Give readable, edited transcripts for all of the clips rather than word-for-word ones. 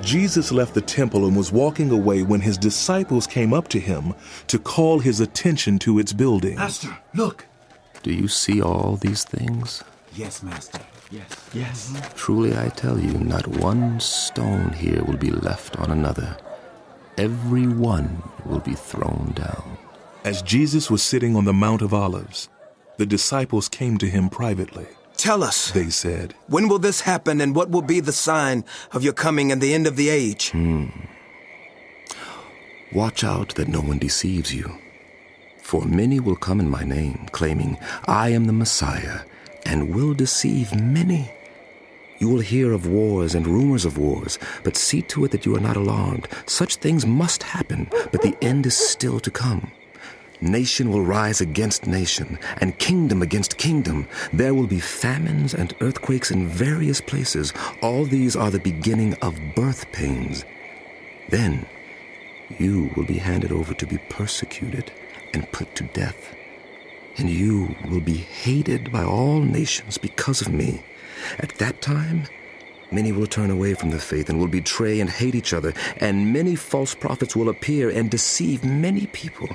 Jesus left the temple and was walking away when his disciples came up to him to call his attention to its building. Master, look! Do you see all these things? Yes, Master. Yes. Truly I tell you, not one stone here will be left on another. Every one will be thrown down. As Jesus was sitting on the Mount of Olives, the disciples came to him privately. Tell us, They said, when will this happen, and what will be the sign of your coming and the end of the age? Watch out that no one deceives you. For many will come in my name, claiming, I am the Messiah, and will deceive many. You will hear of wars and rumors of wars, but see to it that you are not alarmed. Such things must happen, but the end is still to come. Nation will rise against nation, and kingdom against kingdom. There will be famines and earthquakes in various places. All these are the beginning of birth pains. Then you will be handed over to be persecuted and put to death. And you will be hated by all nations because of me. At that time, many will turn away from the faith and will betray and hate each other, and many false prophets will appear and deceive many people.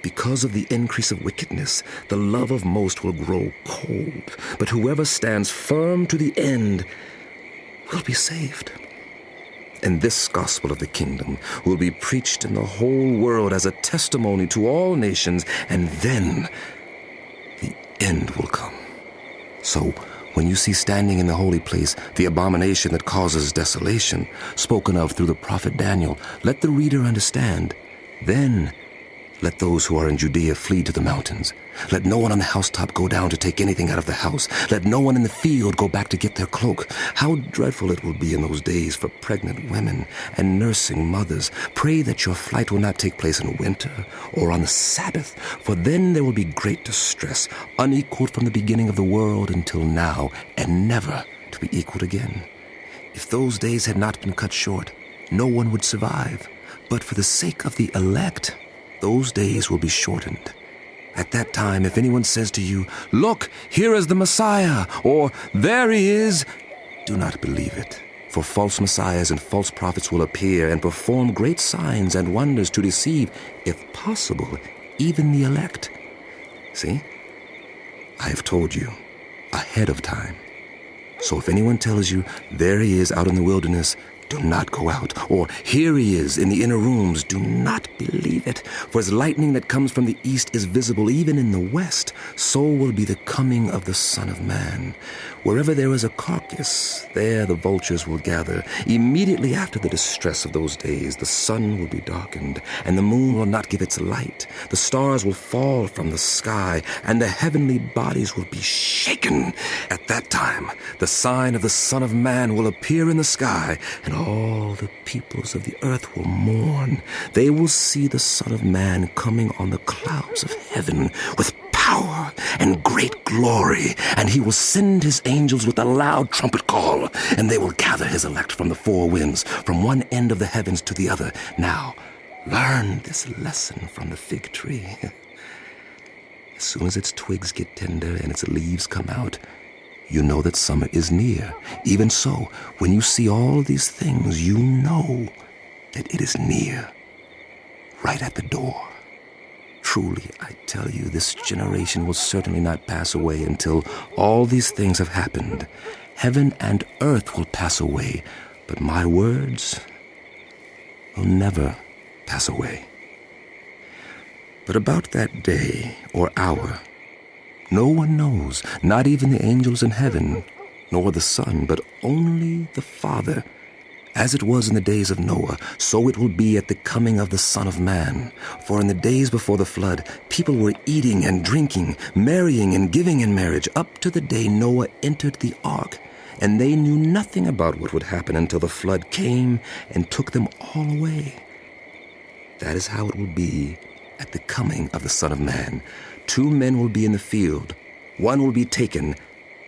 Because of the increase of wickedness, the love of most will grow cold, but whoever stands firm to the end will be saved. And this gospel of the kingdom will be preached in the whole world as a testimony to all nations, and then the end will come. So, when you see standing in the holy place the abomination that causes desolation, spoken of through the prophet Daniel, let the reader understand. Then let those who are in Judea flee to the mountains. Let no one on the housetop go down to take anything out of the house. Let no one in the field go back to get their cloak. How dreadful it will be in those days for pregnant women and nursing mothers. Pray that your flight will not take place in winter or on the Sabbath, for then there will be great distress, unequaled from the beginning of the world until now, and never to be equaled again. If those days had not been cut short, no one would survive. But for the sake of the elect, those days will be shortened. At that time, if anyone says to you, "Look, here is the Messiah," or "There he is," do not believe it. For false messiahs and false prophets will appear and perform great signs and wonders to deceive, if possible, even the elect. See, I have told you ahead of time. So if anyone tells you, "There he is out in the wilderness," do not go out. Or, "Here he is in the inner rooms," do not believe it. For as lightning that comes from the east is visible even in the west, so will be the coming of the Son of Man. Wherever there is a carcass, there the vultures will gather. Immediately after the distress of those days, the sun will be darkened, and the moon will not give its light. The stars will fall from the sky, and the heavenly bodies will be shaken. At that time, the sign of the Son of Man will appear in the sky, and all the peoples of the earth will mourn. They will see the Son of Man coming on the clouds of heaven with power and great glory, and he will send his angels with a loud trumpet call, and they will gather his elect from the four winds, from one end of the heavens to the other. Now, learn this lesson from the fig tree. As soon as its twigs get tender and its leaves come out, you know that summer is near. Even so, when you see all these things, you know that it is near, right at the door. Truly, I tell you, this generation will certainly not pass away until all these things have happened. Heaven and earth will pass away, but my words will never pass away. But about that day or hour, no one knows, not even the angels in heaven, nor the Son, but only the Father. As it was in the days of Noah, so it will be at the coming of the Son of Man. For in the days before the flood, people were eating and drinking, marrying and giving in marriage, up to the day Noah entered the ark. And they knew nothing about what would happen until the flood came and took them all away. That is how it will be at the coming of the Son of Man. 2 men will be in the field. One will be taken,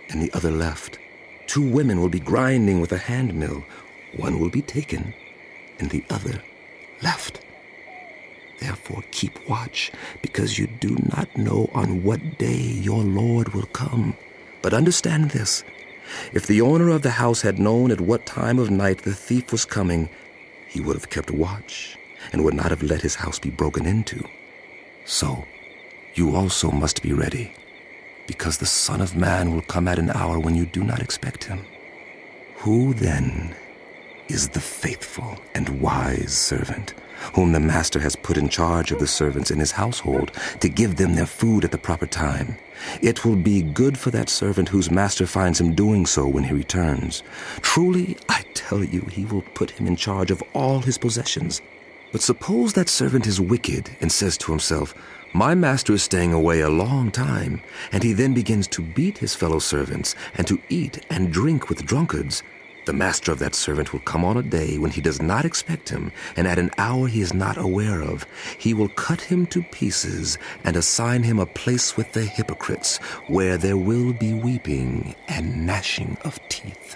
and the other left. 2 women will be grinding with a hand mill. One will be taken, and the other left. Therefore keep watch, because you do not know on what day your Lord will come. But understand this, If the owner of the house had known at what time of night the thief was coming, he would have kept watch and would not have let his house be broken into. So, you also must be ready, because the Son of Man will come at an hour when you do not expect him. Who then is the faithful and wise servant, whom the master has put in charge of the servants in his household to give them their food at the proper time? It will be good for that servant whose master finds him doing so when he returns. Truly, I tell you, he will put him in charge of all his possessions. But suppose that servant is wicked and says to himself, "My master is staying away a long time," and he then begins to beat his fellow servants and to eat and drink with drunkards. The master of that servant will come on a day when he does not expect him, and at an hour he is not aware of. He will cut him to pieces and assign him a place with the hypocrites, where there will be weeping and gnashing of teeth.